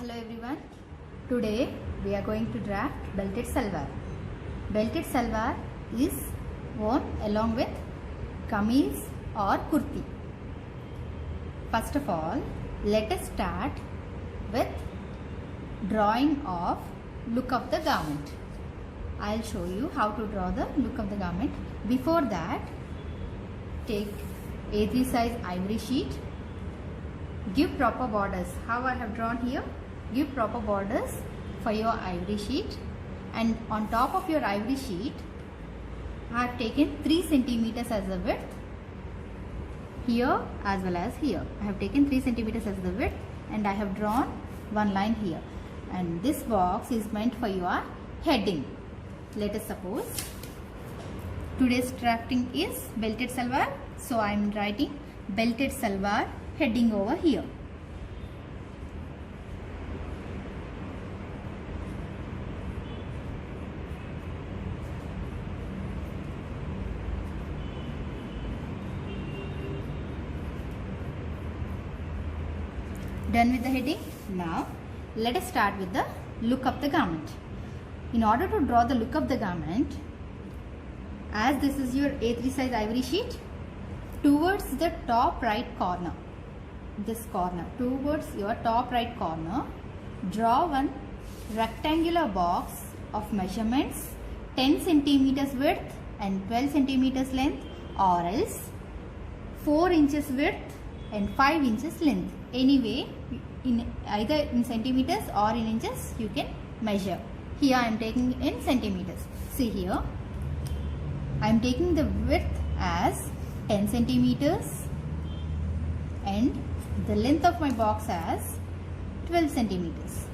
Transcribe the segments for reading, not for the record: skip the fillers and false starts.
Hello everyone. Today we are going to draft belted salwar. Belted salwar is worn along with kameez or kurti. First of all, let us start with drawing of look of the garment. I'll show you how to draw the look of the garment. Before that, take A3 size ivory sheet. Give proper borders. How I have drawn here. Give proper borders for your ivory sheet, and on top of your ivory sheet I have taken 3 centimeters as the width here as well as here. I have taken 3 centimeters as the width and I have drawn one line here, and this box is meant for your heading. Let us suppose today's drafting is belted salwar, so I am writing belted salwar heading over here. Done with the heading. Now let us start with the look of the garment. In order to draw the look of the garment, as this is your A3 size ivory sheet, towards the top right corner, this corner, towards your top right corner, draw one rectangular box of measurements 10 centimeters width and 12 centimeters length, or else 4 inches width and 5 inches length. Anyway, in either in centimeters or in inches you can measure. Here I am taking in centimeters. See here, I am taking the width as 10 centimeters and the length of my box as 12 centimeters.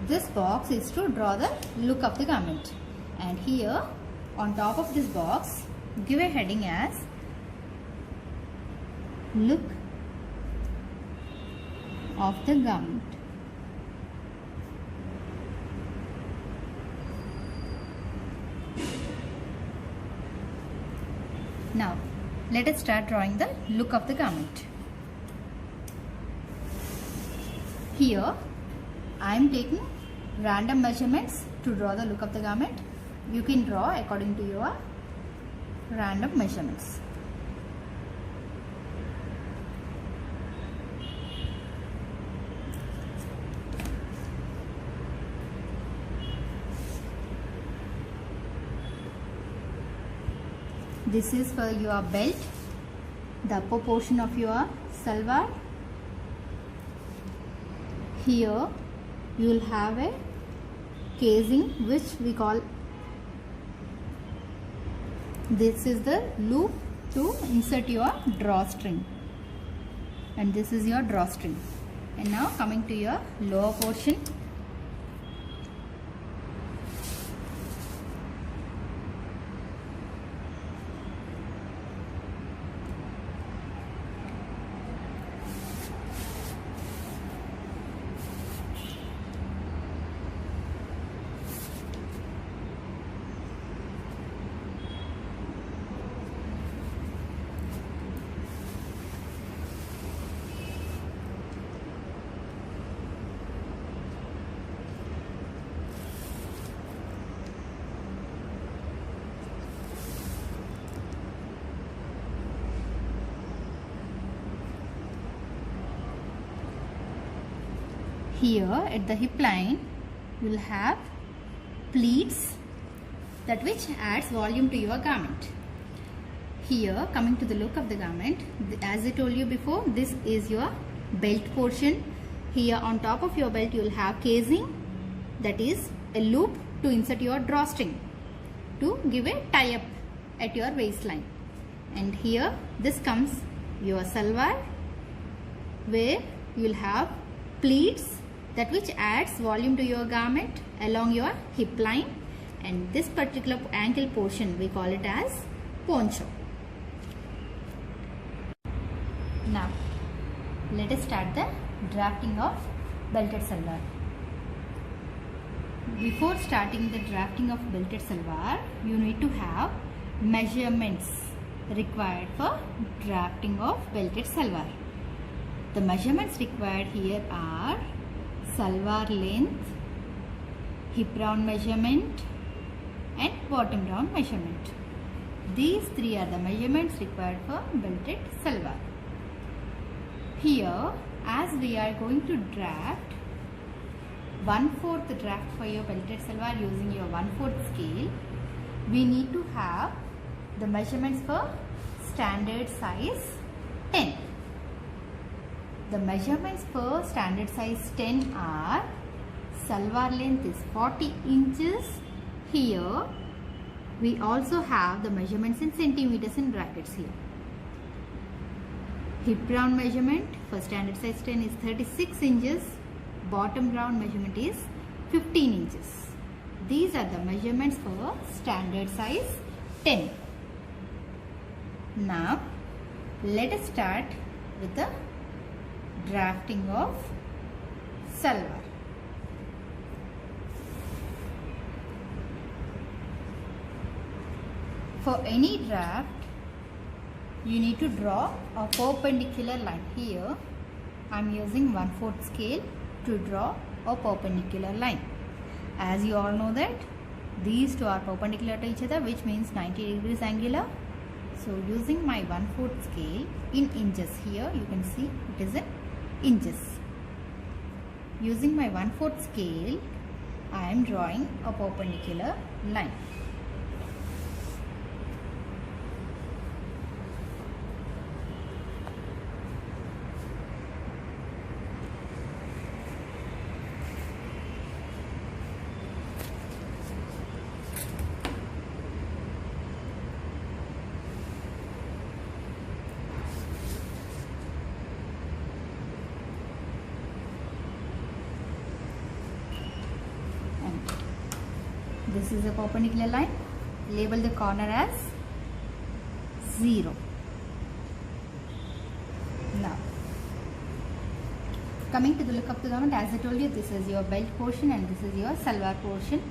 This box is to draw the look of the garment, and here on top of this box give a heading as look of the garment. Now let us start drawing the look of the garment. Here I am taking random measurements to draw the look of the garment. You can draw according to your random measurements. This is for your belt, the upper portion of your salwar. Here you will have a casing, which we call, this is the loop to insert your drawstring, and this is your drawstring. And now coming to your lower portion, here at the hip line you will have pleats, that which adds volume to your garment. Here coming to the look of the garment, as I told you before, this is your belt portion. Here on top of your belt you will have casing, that is a loop to insert your drawstring to give a tie up at your waistline. And here this comes your salwar, where you will have pleats, that which adds volume to your garment along your hip line, and this particular ankle portion we call it as poncho. Now let us start the drafting of belted salwar. Before starting the drafting of belted salwar, you need to have measurements required for drafting of belted salwar. The measurements required here are salwar length, hip round measurement and bottom round measurement. These three are the measurements required for belted salwar. Here, as we are going to draft 1/4 draft for your belted salwar using your 1/4 scale, we need to have the measurements for standard size 10. The measurements for standard size 10 are salwar length is 40 inches. Here we also have the measurements in centimeters in brackets here. Hip round measurement for standard size 10 is 36 inches. Bottom round measurement is 15 inches. These are the measurements for standard size 10. Now let us start with the drafting of salwar. For any draft, you need to draw a perpendicular line. Here I am using 1/4 scale to draw a perpendicular line. As you all know that these two are perpendicular to each other, which means 90 degrees angular. So using my 1/4 scale in inches, here you can see it is in inches. Using my 1/4 scale, I am drawing a perpendicular line. This is a perpendicular line. Label the corner as 0. Now, coming to the look of the garment, as I told you, this is your belt portion and this is your salwar portion.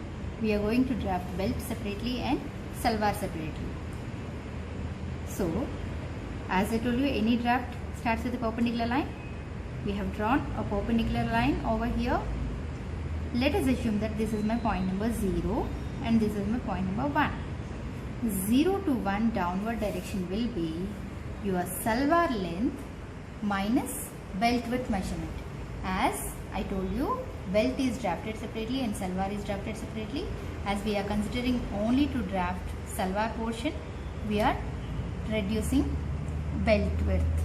We are going to draft belt separately and salwar separately. So, as I told you, any draft starts with a perpendicular line. We have drawn a perpendicular line over here. Let us assume that this is my point number 0 and this is my point number 1. 0 to 1 downward direction will be your salwar length minus belt width measurement. As I told you, belt is drafted separately and salwar is drafted separately. As we are considering only to draft salwar portion, we are reducing belt width.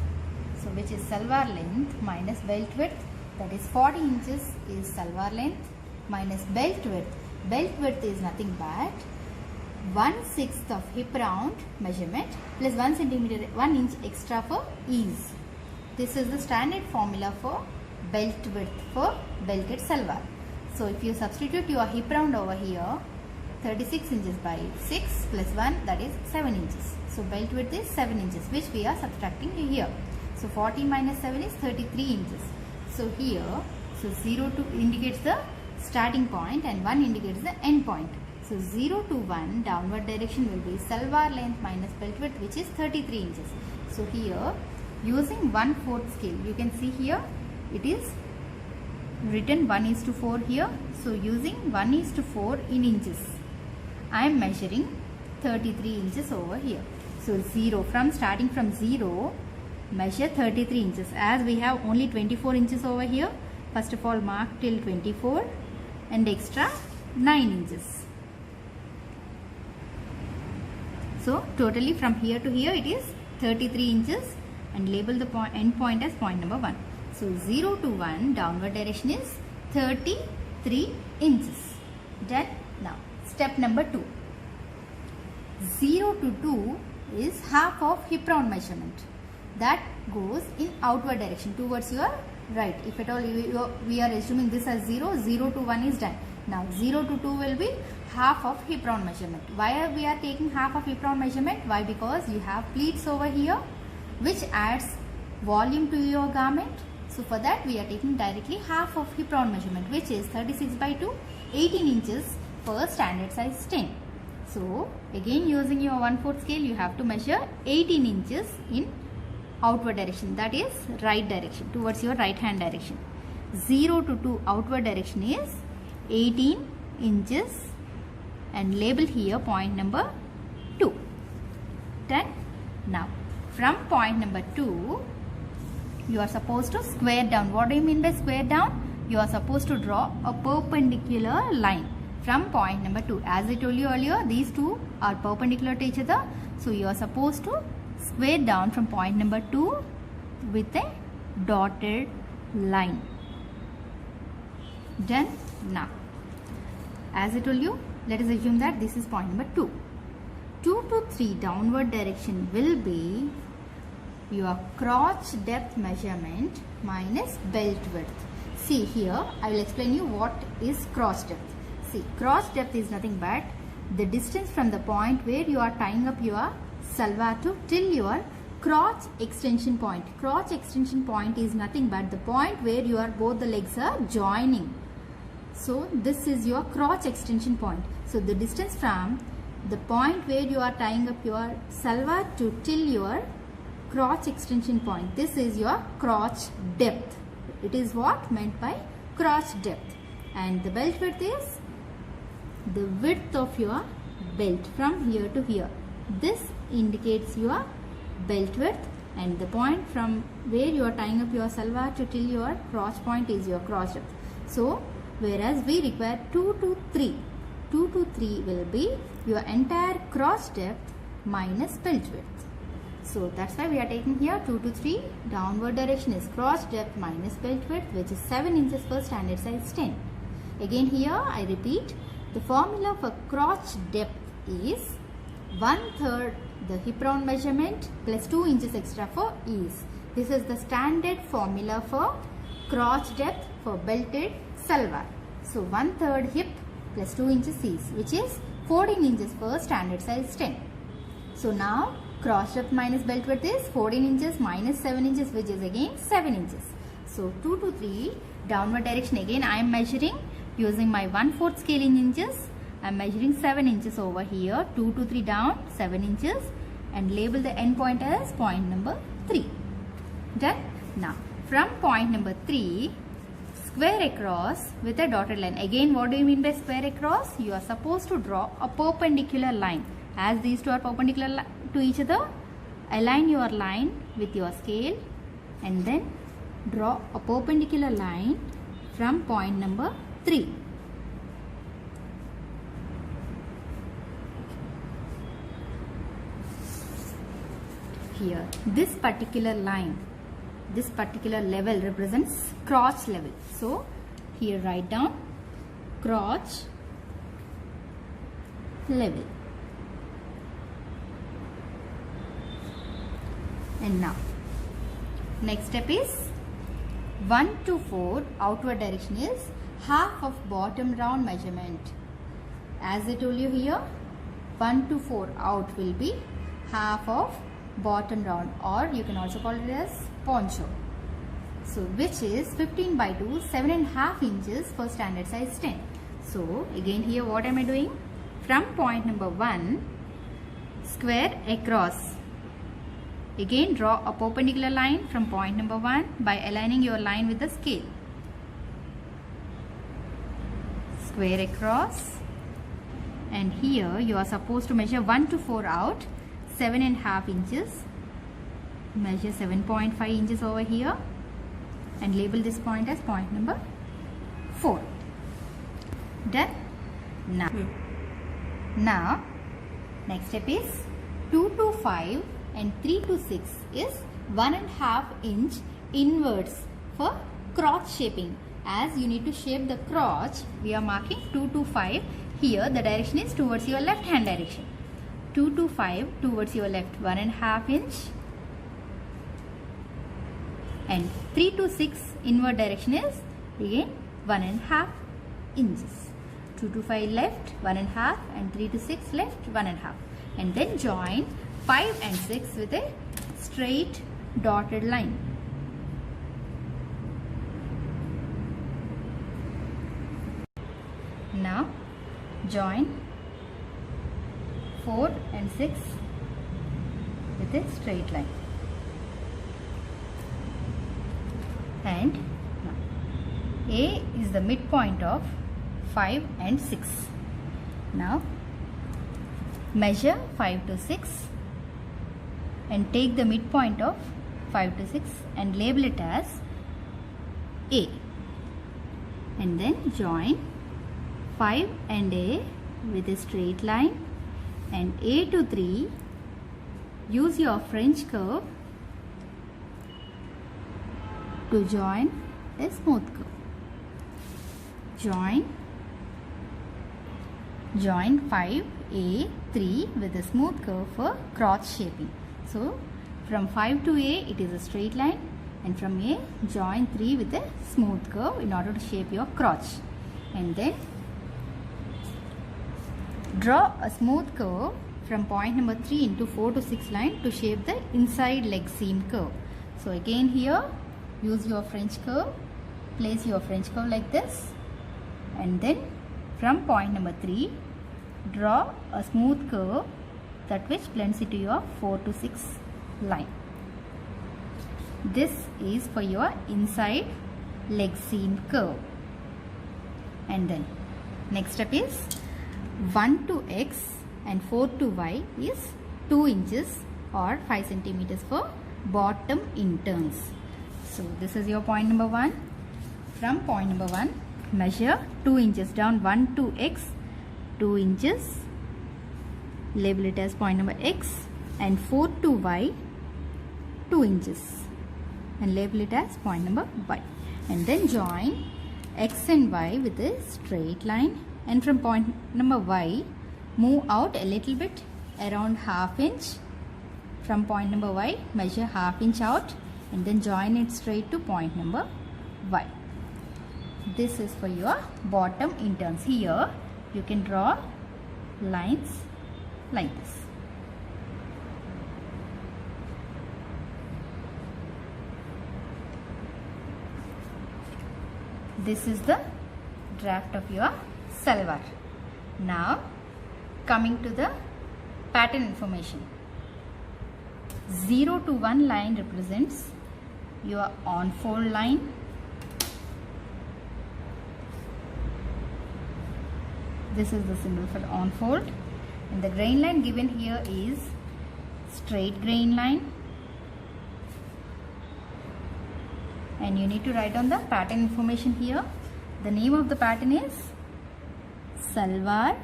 So which is salwar length minus belt width, that is 40 inches is salwar length minus belt width. Belt width is nothing but 1/6 of hip round measurement plus 1 centimeter 1 inch extra for ease. This is the standard formula for belt width for belted salwar. So if you substitute your hip round over here, 36 inches by 6 plus 1, that is 7 inches. So belt width is 7 inches, which we are subtracting here. So 40 minus 7 is 33 inches. So here, so 0 to indicates the starting point and 1 indicates the end point. So 0 to 1 downward direction will be salwar length minus belt width, which is 33 inches. So here, using 1/4 scale, you can see here it is written 1:4 here. So using 1:4 in inches, I am measuring 33 inches over here. So 0, from starting from 0, measure 33 inches. As we have only 24 inches over here, first of all mark till 24 and extra 9 inches. So totally from here to here it is 33 inches and label the end point as point number 1. So 0 to 1 downward direction is 33 inches. Done. Now step number 2. 0 to 2 is half of hip round measurement. That goes in outward direction towards your right. If at all we are assuming this as 0, 0 to 1 is done. Now 0 to 2 will be half of hip round measurement. Why are we taking half of hip round measurement? Why? Because you have pleats over here which adds volume to your garment. So for that we are taking directly half of hip round measurement, which is 36 by 2, 18 inches per standard size 10. So again, using your 1/4 scale, you have to measure 18 inches in outward direction, that is right direction, towards your right hand direction. 0 to 2 outward direction is 18 inches and label here point number 2. Done. Now from point number 2, you are supposed to square down. What do you mean by square down? You are supposed to draw a perpendicular line from point number 2. As I told you earlier, these two are perpendicular to each other. So you are supposed to square down from point number 2 with a dotted line. Done. Now, as I told you, let us assume that this is point number 2. 2 to 3 downward direction will be your crotch depth measurement minus belt width. See here, I will explain you what is crotch depth. See, crotch depth is nothing but the distance from the point where you are tying up your salwar to till your crotch extension point. Crotch extension point is nothing but the point where your both the legs are joining. So this is your crotch extension point. So the distance from the point where you are tying up your salwar to till your crotch extension point, this is your crotch depth. It is what meant by crotch depth. And the belt width is the width of your belt from here to here. This indicates your belt width, and the point from where you are tying up your salwar to till your crotch point is your crotch depth. So whereas we require 2 to 3. 2 to 3 will be your entire crotch depth minus belt width. So that's why we are taking here 2 to 3. Downward direction is crotch depth minus belt width, which is 7 inches per standard size 10. Again here I repeat, the formula for crotch depth is 1/3 the hip round measurement plus 2 inches extra for ease. This is the standard formula for crotch depth for belted salwar. So 1/3 hip plus 2 inches ease, which is 14 inches per standard size 10. So now crotch depth minus belt width is 14 inches minus 7 inches, which is again 7 inches. So 2 to 3 downward direction, again I am measuring using my 1/4 scale in inches. I am measuring 7 inches over here. 2 to 3 down, 7 inches, and label the end point as point number 3. Done. Now from point number 3, square across with a dotted line. Again, what do you mean by square across? You are supposed to draw a perpendicular line. As these two are perpendicular to each other, align your line with your scale and then draw a perpendicular line from point number 3. Here, this particular line, this particular level represents crotch level. So here write down crotch level. And now next step is 1 to 4 outward direction is half of bottom round measurement. As I told you here, 1 to 4 out will be half of bottom round, or you can also call it as poncho. So which is 15 by 2, 7.5 inches for standard size 10. So again here what am I doing? From point number 1, square across. Again draw a perpendicular line from point number 1 by aligning your line with the scale. Square across, and here you are supposed to measure 1 to 4 out, 7.5 inches. Measure 7.5 inches over here and label this point as point number 4. Done. Now next step is 2 to 5 and 3 to 6 is 1.5 inch inwards for crotch shaping. As you need to shape the crotch, we are marking 2 to 5. Here the direction is towards your left hand direction. 2 to 5 towards your left, 1.5 inch, and 3 to 6 inward direction is again 1.5 inches. 2 to 5 left, 1.5, and 3 to 6 left, 1.5, and then join 5 and 6 with a straight dotted line. Now join 4 and 6 with a straight line. And now A is the midpoint of 5 and 6. Now measure 5 to 6 and take the midpoint of 5 to 6 and label it as A. And then join 5 and A with a straight line, and A to 3, use your French curve to join a smooth curve. Join 5 A 3 with a smooth curve for crotch shaping. So from 5 to A it is a straight line, and from A join 3 with a smooth curve in order to shape your crotch. And then draw a smooth curve from point number 3 into 4 to 6 line to shape the inside leg seam curve. So again here use your French curve, place your French curve like this, and then from point number 3 draw a smooth curve that which blends into your 4 to 6 line. This is for your inside leg seam curve. And then next step is 1 to X and 4 to Y is 2 inches or 5 centimeters for bottom interns. So this is your point number 1. From point number 1 measure 2 inches down, 1 to X 2 inches, label it as point number X, and 4 to Y 2 inches and label it as point number Y. And then join X and Y with a straight line, and from point number Y move out a little bit around ½ inch. From point number Y measure ½ inch out and then join it straight to point number Y. This is for your bottom interns. Here you can draw lines like this. This is the draft of your salwar. Now coming to the pattern information. 0 to 1 line represents your on-fold line. This is the symbol for on-fold, and the grain line given here is straight grain line, and you need to write down the pattern information here. The name of the pattern is salwar.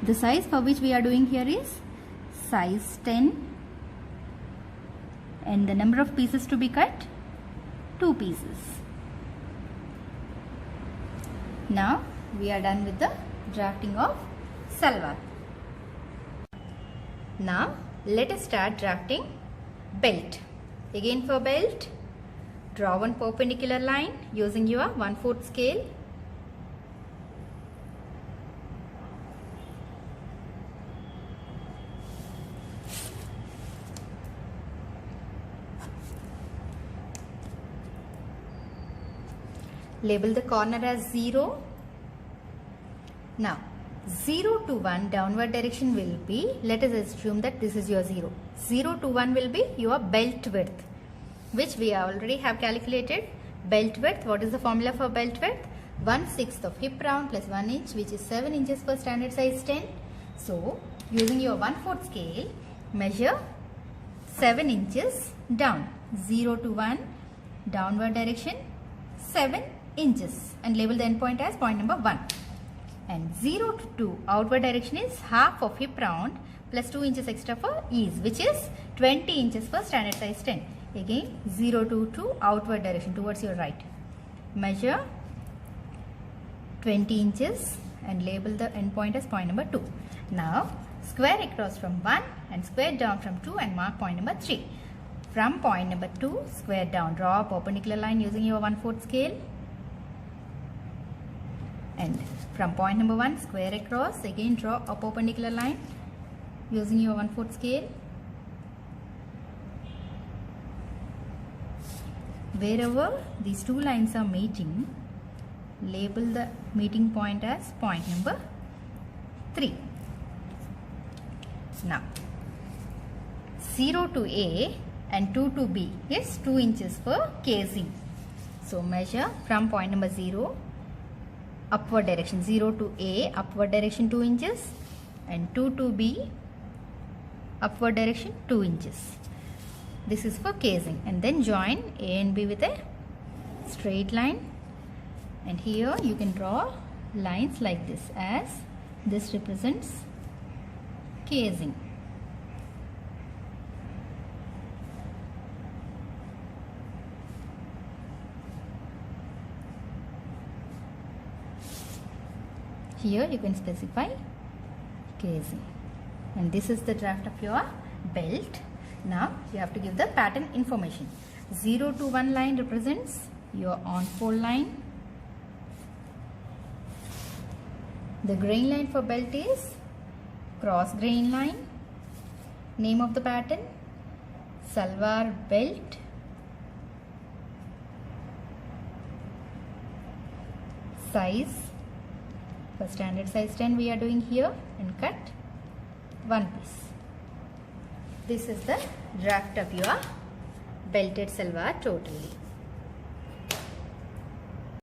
The size for which we are doing here is size 10, and the number of pieces to be cut 2 pieces. Now we are done with the drafting of salwar. Now let us start drafting belt. Again for belt, draw one perpendicular line using your 1/4 scale. Label the corner as 0. Now 0 to 1 downward direction will be, let us assume that this is your 0. 0 to 1 will be your belt width, which we already have calculated. Belt width, what is the formula for belt width? 1/6 of hip round plus 1 inch, which is 7 inches for standard size 10. So using your 1/4 scale, measure 7 inches down. 0 to 1 downward direction 7 inches and label the end point as point number 1. And 0 to 2 outward direction is half of hip round plus 2 inches extra for ease, which is 20 inches for standard size 10. Again 0 to 2 outward direction towards your right. Measure 20 inches and label the end point as point number 2. Now square across from 1 and square down from 2 and mark point number 3. From point number 2 square down, draw a perpendicular line using your 1/4 scale. And from point number 1 square across, again draw a perpendicular line using your 1/4 scale. Wherever these two lines are meeting, label the meeting point as point number 3. Now 0 to A and 2 to B is 2 inches for casing. So measure from point number 0 upward direction, 0 to A upward direction 2 inches and 2 to B upward direction 2 inches. This is for casing, and then join A and B with a straight line, and here you can draw lines like this, as this represents casing. Here you can specify casing, and this is the draft of your belt. Now you have to give the pattern information. 0 to 1 line represents your on-fold line. The grain line for belt is cross grain line. Name of the pattern, Salwar belt. Size, for standard size 10 we are doing here, and cut 1 piece. This is the draft of your belted salwar totally.